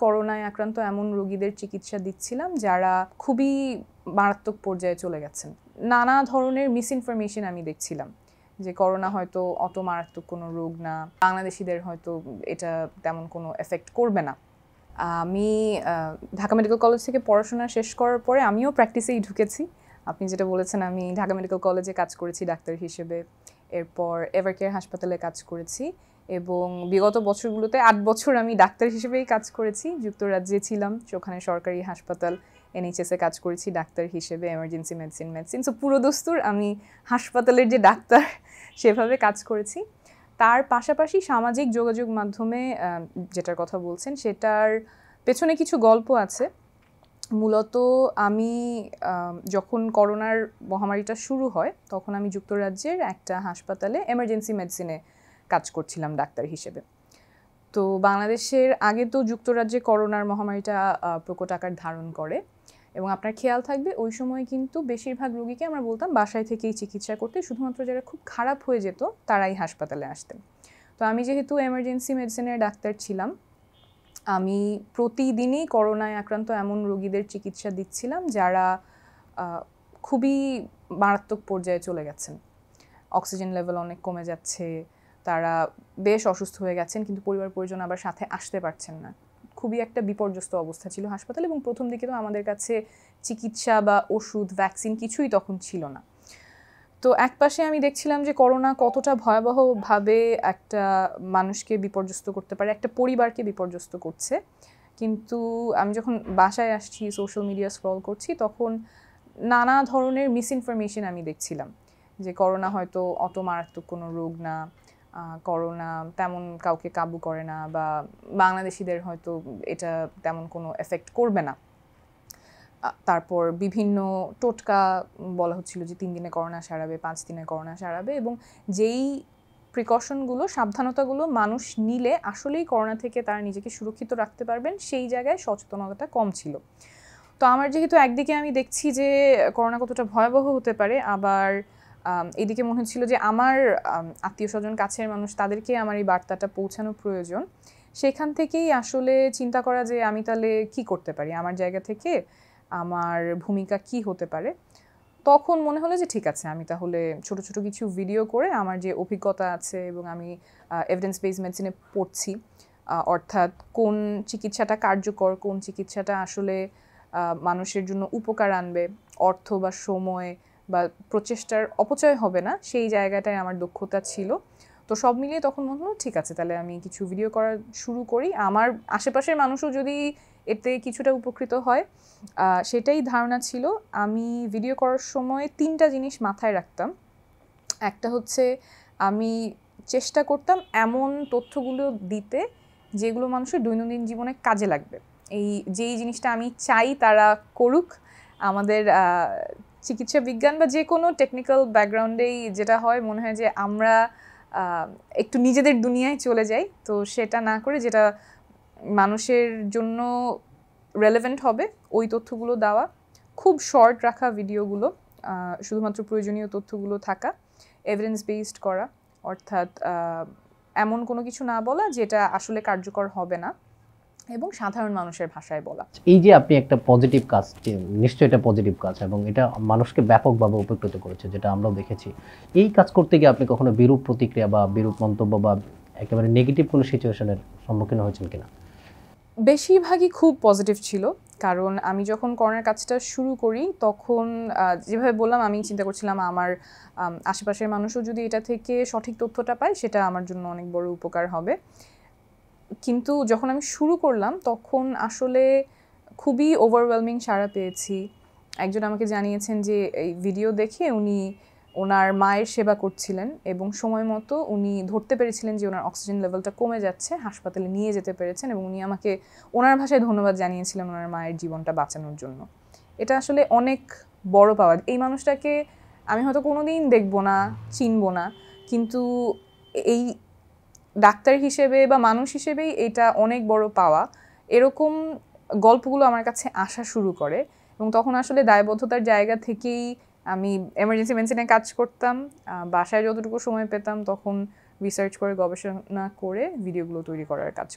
করোনায় আক্রান্ত এমন রোগীদের চিকিৎসা দিচ্ছিলাম যারা খুবই মারাত্মক পর্যায়ে চলে গেছেন। নানা ধরনের মিসইনফরমেশন আমি দেখছিলাম যে করোনা হয়তো অত মারাত্মক কোনো রোগ না, বাংলাদেশিদের হয়তো এটা তেমন কোনো এফেক্ট করবে না। আমি ঢাকা মেডিকেল কলেজ থেকে পড়াশোনা শেষ করার পরে আমিও প্র্যাকটিসেই ঢুকেছি। আপনি যেটা বলেছেন, আমি ঢাকা মেডিকেল কলেজে কাজ করেছি ডাক্তার হিসেবে, এরপর এভারকেয়ার হাসপাতালে কাজ করেছি এবং বিগত বছরগুলোতে 8 বছর আমি ডাক্তার হিসেবেই কাজ করেছি। যুক্তরাজ্যে ছিলাম, ওখানে সরকারি হাসপাতাল NHS-এ কাজ করেছি ডাক্তার হিসেবে, এমার্জেন্সি মেডিসিন। সো পুরো দস্তুর আমি হাসপাতালের যে ডাক্তার সেভাবে কাজ করেছি। তার পাশাপাশি সামাজিক যোগাযোগ মাধ্যমে যেটার কথা বলছেন সেটার পেছনে কিছু গল্প আছে। মূলত আমি যখন করোনার মহামারীটা শুরু হয় তখন আমি যুক্তরাজ্যের একটা হাসপাতালে এমার্জেন্সি মেডিসিনে কাজ করছিলাম ডাক্তার হিসেবে। তো বাংলাদেশের আগে তো যুক্তরাজ্যে করোনার মহামারীটা প্রকট আকার ধারণ করে এবং আপনার খেয়াল থাকবে ওই সময় কিন্তু বেশিরভাগ রোগীকে আমরা বলতাম বাসায় থেকেই চিকিৎসা করতে, শুধুমাত্র যারা খুব খারাপ হয়ে যেত তারাই হাসপাতালে আসতেন। তো আমি যেহেতু এমার্জেন্সি মেডিসিনের ডাক্তার ছিলাম, আমি প্রতিদিনই করোনায় আক্রান্ত এমন রোগীদের চিকিৎসা দিচ্ছিলাম যারা খুবই মারাত্মক পর্যায়ে চলে গেছেন। অক্সিজেন লেভেল অনেক কমে যাচ্ছে, তারা বেশ অসুস্থ হয়ে গেছেন, কিন্তু পরিবার পরিজন আবার সাথে আসতে পারছেন না। খুবই একটা বিপর্যস্ত অবস্থা ছিল হাসপাতালে এবং প্রথম দিকে তো আমাদের কাছে চিকিৎসা বা ওষুধ, ভ্যাকসিন কিছুই তখন ছিল না। তো একপাশে আমি দেখছিলাম যে করোনা কতটা ভয়াবহভাবে একটা মানুষকে বিপর্যস্ত করতে পারে, একটা পরিবারকে বিপর্যস্ত করছে। কিন্তু আমি যখন বাসায় আসছি, সোশ্যাল মিডিয়া স্ক্রল করছি, তখন নানা ধরনের মিসইনফরমেশন আমি দেখছিলাম যে করোনা হয়তো অত মারাত্মক কোনো রোগ না, করোনা তেমন কাউকে কাবু করে না, বা বাংলাদেশিদের হয়তো এটা তেমন কোনো এফেক্ট করবে না। তারপর বিভিন্ন টোটকা বলা হচ্ছিল যে 3 দিনে করোনা সারাবে, 5 দিনে করোনা সারাবে, এবং যেই প্রিকশনগুলো, সাবধানতাগুলো মানুষ নিলে আসলেই করোনা থেকে তারা নিজেকে সুরক্ষিত রাখতে পারবেন, সেই জায়গায় সচেতনতাটা কম ছিল। তো আমার যেহেতু একদিকে আমি দেখছি যে করোনা কতটা ভয়াবহ হতে পারে, আবার এদিকে মনে হচ্ছিল যে আমার আত্মীয় স্বজন, কাছের মানুষ, তাদেরকে আমার এই বার্তাটা পৌঁছানো প্রয়োজন। সেখান থেকেই আসলে চিন্তা করা যে আমি তাহলে কি করতে পারি, আমার জায়গা থেকে আমার ভূমিকা কি হতে পারে। তখন মনে হলো যে ঠিক আছে, আমি তাহলে ছোট ছোট কিছু ভিডিও করে আমার যে অভিজ্ঞতা আছে, এবং আমি এভিডেন্স বেসড মেডিসিনে পড়ছি, অর্থাৎ কোন চিকিৎসাটা কার্যকর, কোন চিকিৎসাটা আসলে মানুষের জন্য উপকার আনবে, অর্থ বা সময় বা প্রচেষ্টার অপচয় হবে না, সেই জায়গাটায় আমার দক্ষতা ছিল। তো সব মিলিয়ে তখন মনে হলো ঠিক আছে, তাহলে আমি কিছু ভিডিও করা শুরু করি, আমার আশেপাশের মানুষও যদি এতে কিছুটা উপকৃত হয়, সেটাই ধারণা ছিল। আমি ভিডিও করার সময় 3টা জিনিস মাথায় রাখতাম। একটা হচ্ছে, আমি চেষ্টা করতাম এমন তথ্যগুলো দিতে যেগুলো মানুষের দৈনন্দিন জীবনে কাজে লাগবে। যেই জিনিসটা আমি চাই তারা করুক। আমাদের চিকিৎসা বিজ্ঞান বা যে কোনো টেকনিক্যাল ব্যাকগ্রাউন্ডেই যেটা হয়, মনে হয় যে আমরা একটু নিজেদের দুনিয়ায় চলে যাই। তো সেটা না করে যেটা মানুষের জন্য রেলেভেন্ট হবে ওই তথ্যগুলো দেওয়া, খুব শর্ট রাখা ভিডিওগুলো, শুধুমাত্র প্রয়োজনীয় তথ্যগুলো থাকা, এভিডেন্স বেসড করা, অর্থাৎ এমন কোনো কিছু না বলা যেটা আসলে কার্যকর হবে না, এবং সাধারণ মানুষের ভাষায় বলা। এই যে আপনি একটা পজিটিভ কাজ, নিশ্চয়ই এটা পজিটিভ কাজ এবং এটা মানুষকে ব্যাপকভাবে উপকৃত করেছে, যেটা আমরাও দেখেছি। এই কাজ করতে গিয়ে আপনি কখনো বিরূপ প্রতিক্রিয়া বা বিরূপ মন্তব্য বা একেবারে নেগেটিভ কোনো সিচুয়েশনের সম্মুখীন হয়েছেন কিনা? বেশিরভাগই খুব পজিটিভ ছিল, কারণ আমি যখন করোনার কাজটা শুরু করি তখন যেভাবে বললাম, আমি চিন্তা করছিলাম আমার আশেপাশের মানুষও যদি এটা থেকে সঠিক তথ্যটা পায় সেটা আমার জন্য অনেক বড় উপকার হবে। কিন্তু যখন আমি শুরু করলাম তখন আসলে খুবই ওভারওয়েলমিং সাড়া পেয়েছি। একজন আমাকে জানিয়েছেন যে এই ভিডিও দেখে উনি ওনার মায়ের সেবা করছিলেন এবং সময় মতো উনি ধরতে পেরেছিলেন যে ওনার অক্সিজেন লেভেলটা কমে যাচ্ছে, হাসপাতালে নিয়ে যেতে পেরেছেন, এবং উনি আমাকে ওনার ভাষায় ধন্যবাদ জানিয়েছিলেন ওনার মায়ের জীবনটা বাঁচানোর জন্য। এটা আসলে অনেক বড় পাওয়া। এই মানুষটাকে আমি হয়তো কোনোদিন দেখবো না, চিনবো না, কিন্তু এই ডাক্তার হিসেবে বা মানুষ হিসেবেই এটা অনেক বড় পাওয়া। এরকম গল্পগুলো আমার কাছে আসা শুরু করে, এবং তখন আসলে দায়বদ্ধতার জায়গা থেকেই আমি এমার্জেন্সি মেডিসিনে কাজ করতাম। বাসায় যতটুকু সময় পেতাম তখন রিসার্চ করে, গবেষণা করে ভিডিওগুলো তৈরি করার কাজ